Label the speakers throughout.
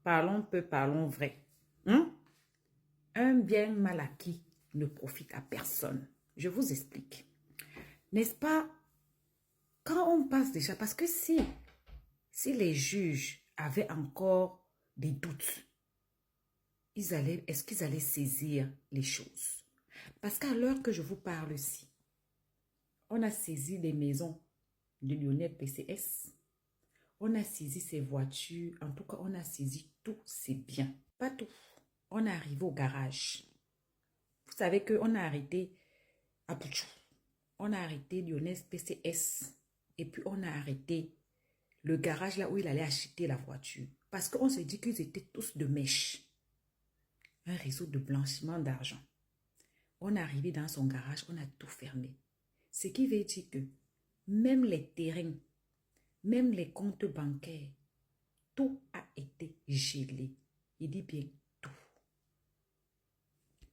Speaker 1: Parlons peu, parlons vrai. Hein? Un bien mal acquis ne profite à personne. Je vous explique. N'est-ce pas, quand on passe déjà, parce que si les juges avaient encore des doutes, est-ce qu'ils allaient saisir les choses? Parce qu'à l'heure que je vous parle ici, on a saisi des maisons de Lionel PCS, on a saisi ses voitures, en tout cas on a saisi tous ses biens. Pas tout. On est arrivé au garage. Vous savez qu'on a arrêté Apouchou. On a arrêté Lionel PCS. Et puis on a arrêté le garage là où il allait acheter la voiture. Parce qu'on se dit qu'ils étaient tous de mèche. Un réseau de blanchiment d'argent. On est arrivé dans son garage, on a tout fermé. Ce qui veut dire que même les terrains, même les comptes bancaires, tout a été gelé. Il dit bien tout.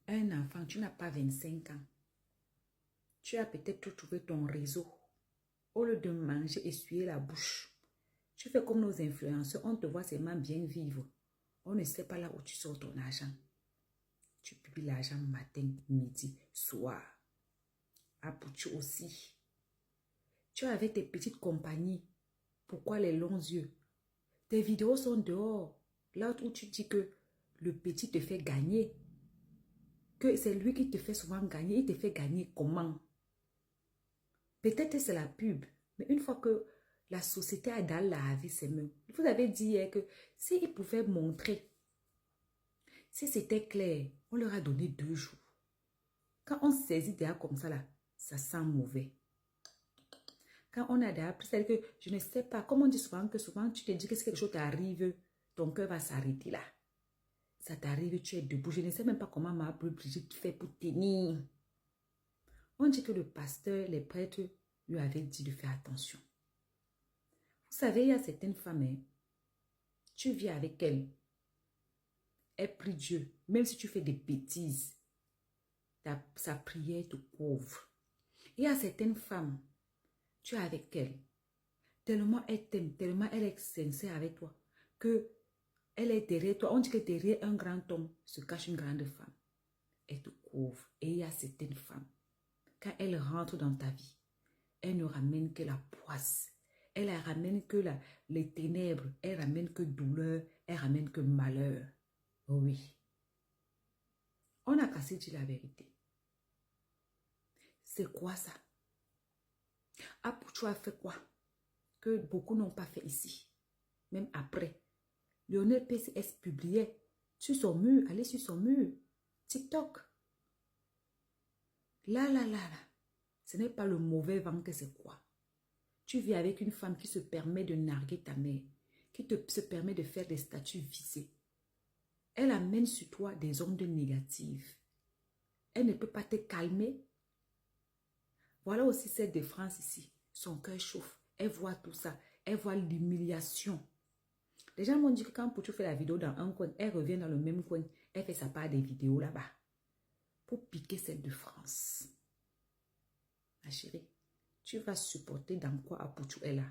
Speaker 1: Un enfant, tu n'as pas 25 ans. Tu as peut-être trouvé ton réseau. Au lieu de manger, essuyer la bouche. Tu fais comme nos influenceurs, on te voit seulement bien vivre. On ne sait pas là où tu sors ton argent. Tu publies l'argent matin, midi, soir. Apouchou aussi. Tu avais tes petites compagnies. Pourquoi les longs yeux? Tes vidéos sont dehors. Là où tu dis que le petit te fait gagner. Que c'est lui qui te fait souvent gagner. Il te fait gagner comment? Peut-être que c'est la pub. Mais une fois que la société a dans lavé ses mains. Vous avez dit hier que s'ils pouvaient montrer, si c'était clair, on leur a donné 2 jours. Quand on saisit déjà comme ça, là, ça sent mauvais. Quand on a déjà pris, c'est-à-dire que je ne sais pas, comme on dit souvent, que souvent tu te dis que si quelque chose t'arrive, ton cœur va s'arrêter là. Ça t'arrive, tu es debout. Je ne sais même pas comment ma Brigitte fait pour tenir. On dit que le pasteur, les prêtres lui avaient dit de faire attention. Vous savez, il y a certaines femmes, hein, tu vis avec elle, elle prie Dieu, même si tu fais des bêtises, sa prière te couvre. Il y a certaines femmes, tu es avec elle, tellement elle t'aime, tellement elle est sincère avec toi, que elle est derrière toi. On dit que derrière un grand homme se cache une grande femme. Elle te couvre. Et il y a certaines femmes, quand elles rentrent dans ta vie, elles ne ramènent que la poisse. Elle ne ramène que les ténèbres. Elle ramène que douleur. Elle ramène que malheur. Oui. On a cassé dit la vérité. C'est quoi ça? Apouchou a fait quoi? Que beaucoup n'ont pas fait ici. Même après. Lionel PCS publiait sur son mur. Allez sur son mur. TikTok. Là. Ce n'est pas le mauvais vent que c'est quoi? Tu vis avec une femme qui se permet de narguer ta mère. Qui se permet de faire des statuts visés. Elle amène sur toi des ondes négatives. Elle ne peut pas te calmer. Voilà aussi celle de France ici. Son cœur chauffe. Elle voit tout ça. Elle voit l'humiliation. Les gens m'ont dit que quand Pouchou fait la vidéo dans un coin, elle revient dans le même coin. Elle fait sa part des vidéos là-bas. Pour piquer celle de France. Ma chérie, tu vas supporter dans quoi Apouchou est là.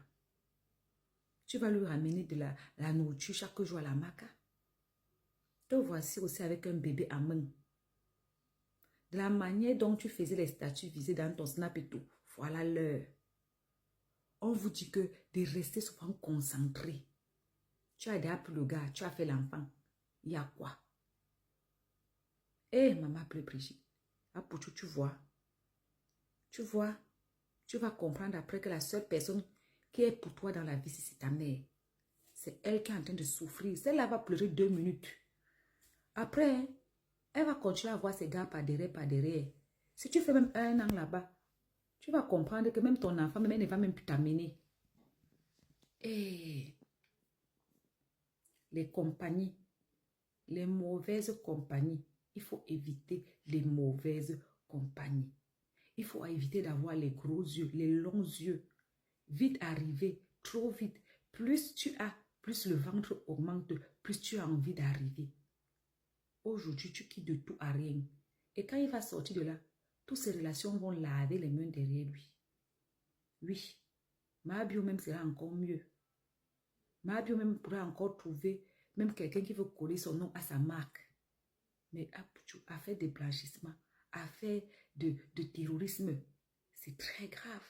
Speaker 1: Tu vas lui ramener de la nourriture chaque jour à la maca. Te voici aussi avec un bébé à main. De la manière dont tu faisais les statuts visés dans ton snap et tout. Voilà l'heure. On vous dit que de rester souvent concentré. Tu as déjà pris le gars, tu as fait l'enfant. Il y a quoi? Eh, maman pleure Brigitte. Apouchou, tu vois. Tu vois. Tu vas comprendre après que la seule personne qui est pour toi dans la vie, c'est ta mère. C'est elle qui est en train de souffrir. Celle-là va pleurer 2 minutes. Après, elle va continuer à voir ses gars par derrière. Si tu fais même 1 an là-bas, tu vas comprendre que même ton enfant, même elle ne va même plus t'amener. Et les compagnies, les mauvaises compagnies, il faut éviter les mauvaises compagnies. Il faut éviter d'avoir les gros yeux, les longs yeux. Vite arriver, trop vite. Plus tu as, plus le ventre augmente, plus tu as envie d'arriver. Aujourd'hui, tu quittes de tout à rien. Et quand il va sortir de là, toutes ces relations vont laver les mains derrière lui. Oui, ma bio même sera encore mieux. Ma bio même pourra encore trouver même quelqu'un qui veut coller son nom à sa marque. Mais Apuchou a fait des blanchissements, a fait de terrorisme. C'est très grave.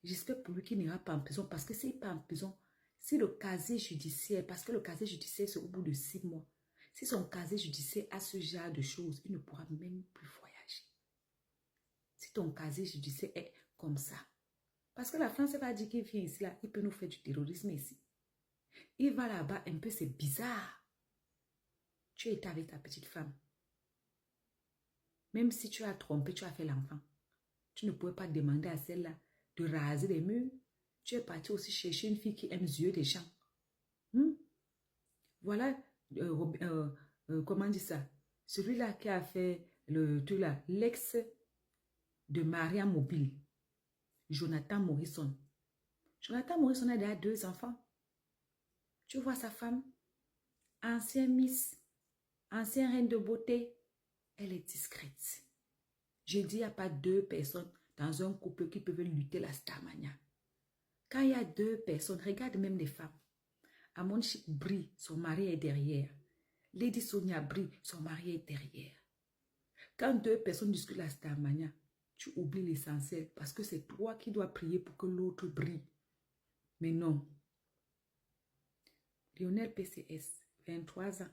Speaker 1: J'espère pour lui qu'il n'ira pas en prison parce que s'il n'est pas en prison, si le casier judiciaire, parce que le casier judiciaire c'est au bout de 6 mois, si son casier judiciaire a ce genre de choses, il ne pourra même plus voyager. Si ton casier judiciaire est comme ça, parce que la France va dire qu'il vient ici, là, il peut nous faire du terrorisme ici. Il va là-bas un peu, c'est bizarre. Tu étais avec ta petite femme. Même si tu as trompé, tu as fait l'enfant. Tu ne pouvais pas demander à celle-là de raser les murs. Tu es parti aussi chercher une fille qui aime yeux des gens. Voilà, comment on dit ça? Celui-là qui a fait le truc là, l'ex de Maria Mobile, Jonathan Morrison. Jonathan Morrison a déjà 2 enfants. Tu vois sa femme, ancienne Miss, ancienne reine de beauté, elle est discrète. J'ai dit, il n'y a pas 2 personnes dans un couple qui peuvent lutter la starmania. Quand il y a 2 personnes, regarde même les femmes. Amon Chic brille, son mari est derrière. Lady Sonia brille, son mari est derrière. Quand 2 personnes discutent la starmania, tu oublies l'essentiel parce que c'est toi qui dois prier pour que l'autre brille. Mais non. Lionel PCS, 23 ans.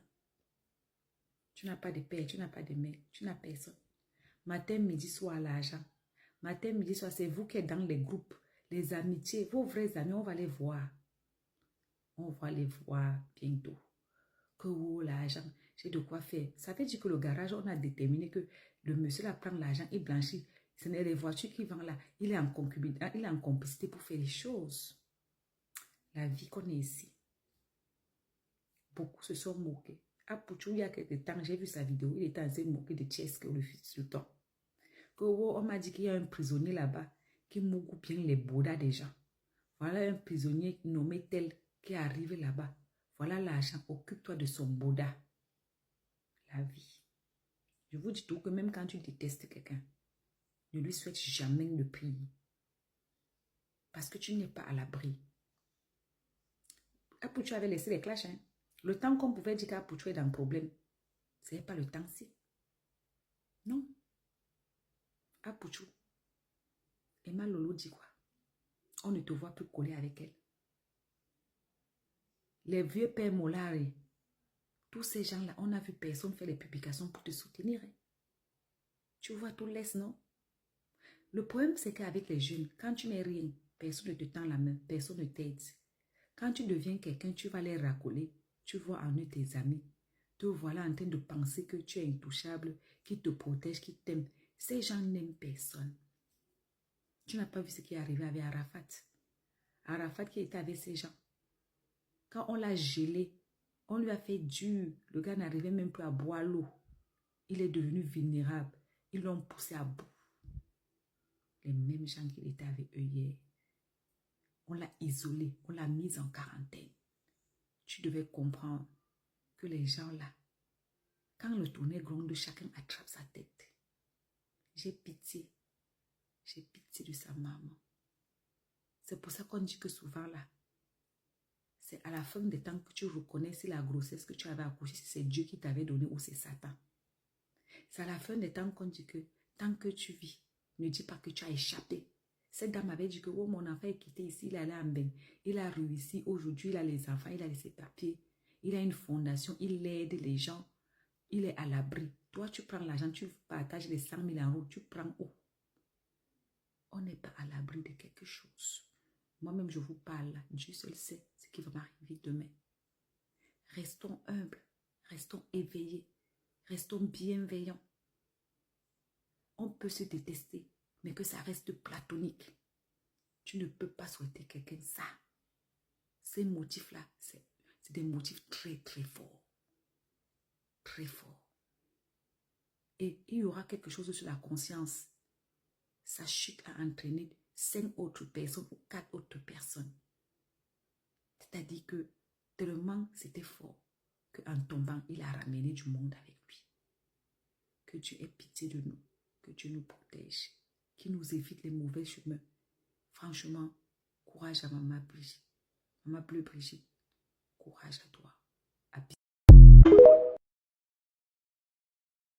Speaker 1: Tu n'as pas de père, tu n'as pas de mère, tu n'as personne. Matin, midi, soir, l'argent. Matin, midi, soir, c'est vous qui êtes dans les groupes, les amitiés, vos vrais amis, on va les voir. On va les voir bientôt. Que oh, l'argent, j'ai de quoi faire. Ça veut dire que le garage, on a déterminé que le monsieur là prend l'argent, il blanchit. Ce n'est les voitures qui vendent là. Il est en concubinage, il est en complicité pour faire les choses. La vie qu'on est ici. Beaucoup se sont moqués. Apuchou, il y a quelques temps, j'ai vu sa vidéo, il était en train de moquer de Tchèque, le fils du temps. Que oh, on m'a dit qu'il y a un prisonnier là-bas qui moque bien les bodas des gens. Voilà un prisonnier nommé tel qui est arrivé là-bas. Voilà l'argent, occupe-toi de son boda. La vie. Je vous dis tout que même quand tu détestes quelqu'un, ne lui souhaite jamais de prier. Parce que tu n'es pas à l'abri. Apuchou avait laissé les clashs. Hein? Le temps qu'on pouvait dire qu'Apuchou est dans le problème, ce n'est pas le temps-ci. Non. Apuchou. Emma Lolo dit quoi? On ne te voit plus coller avec elle. Les vieux pères Molari, tous ces gens-là, on a vu personne faire les publications pour te soutenir. Hein? Tu vois, tout laisse, non? Le problème, c'est qu'avec les jeunes, quand tu n'es rien, personne ne te tend la main, personne ne t'aide. Quand tu deviens quelqu'un, tu vas les racoler. Tu vois en eux tes amis. Te voilà en train de penser que tu es intouchable, qui te protège, qui t'aime. Ces gens n'aiment personne. Tu n'as pas vu ce qui est arrivé avec Arafat. Arafat qui était avec ces gens. Quand on l'a gelé, on lui a fait dur. Le gars n'arrivait même plus à boire l'eau. Il est devenu vulnérable. Ils l'ont poussé à bout. Les mêmes gens qui étaient avec eux hier. On l'a isolé. On l'a mis en quarantaine. Tu devais comprendre que les gens là, quand le tonnerre gronde, chacun attrape sa tête. J'ai pitié. J'ai pitié de sa maman. C'est pour ça qu'on dit que souvent là, c'est à la fin des temps que tu reconnais si la grossesse que tu avais accouchée, si c'est Dieu qui t'avait donné ou c'est Satan. C'est à la fin des temps qu'on dit que tant que tu vis, ne dis pas que tu as échappé. Cette dame avait dit que oh, mon enfant est quitté ici, il est allé en bain. Il a réussi, aujourd'hui il a les enfants, il a ses papiers. Il a une fondation, il aide les gens. Il est à l'abri. Toi, tu prends l'argent, tu partages les 100 000 euros, tu prends où? On n'est pas à l'abri de quelque chose. Moi-même, je vous parle, Dieu seul sait ce qui va m'arriver demain. Restons humbles, restons éveillés, restons bienveillants. On peut se détester, mais que ça reste platonique. Tu ne peux pas souhaiter quelqu'un ça. Ces motifs-là, c'est des motifs très, très forts. Très forts. Et il y aura quelque chose sur la conscience. Sa chute a entraîné 5 autres personnes ou 4 autres personnes. C'est-à-dire que tellement c'était fort qu'en tombant, il a ramené du monde avec lui. Que Dieu ait pitié de nous, que Dieu nous protège, qu'il nous évite les mauvais chemins. Franchement, courage à Maman Brigitte. Maman Bleu Brigitte, courage à toi.